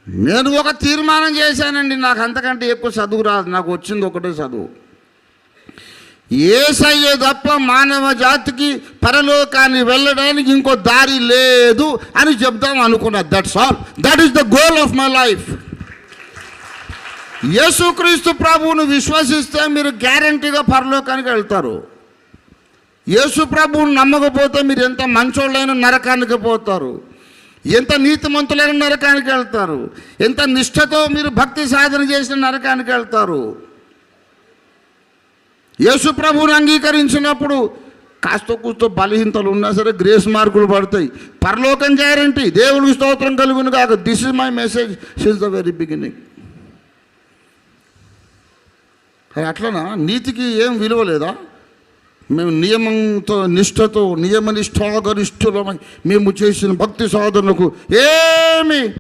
నేను ఒక తీర్మానం చేశానండి, నాకు అంతకంటే ఎక్కువ చదువు రాదు, నాకు వచ్చింది ఒకటే చదువు. యేసయ్య తప్ప మానవ జాతికి పరలోకాన్ని వెళ్ళడానికి ఇంకో దారి లేదు అని చెప్దాం అనుకున్నా. That's all. That is the goal of my life. యేసుక్రీస్తు ప్రభువును విశ్వసిస్తే మీరు గ్యారంటీగా పరలోకానికి వెళ్తారు. యేసు ప్రభువుని నమ్మకపోతే మీరు ఎంత మంచోళ్ళైనా నరకానికి పోతారు, ఎంత నీతిమంతులైన నరకానికి వెళ్తారు, ఎంత నిష్ఠతో మీరు భక్తి సాధన చేసిన నరకానికి వెళ్తారు. యేసు ప్రభువుని అంగీకరించినప్పుడు కాస్త కూస్తో బలహీనతలు ఉన్నా సరే గ్రేస్ మార్కులు పడతాయి. పరలోకం గ్యారంటీ. దేవుడికి స్తోత్రం కలుగును కాక. This is my message since the very beginning. అట్లనా? నీతికి ఏం విలువ లేదా? మేము నియమంతో నిష్ఠతో నియమనిష్టాగరిష్ఠులమై మేము చేసిన భక్తి సాధనకు ఏమి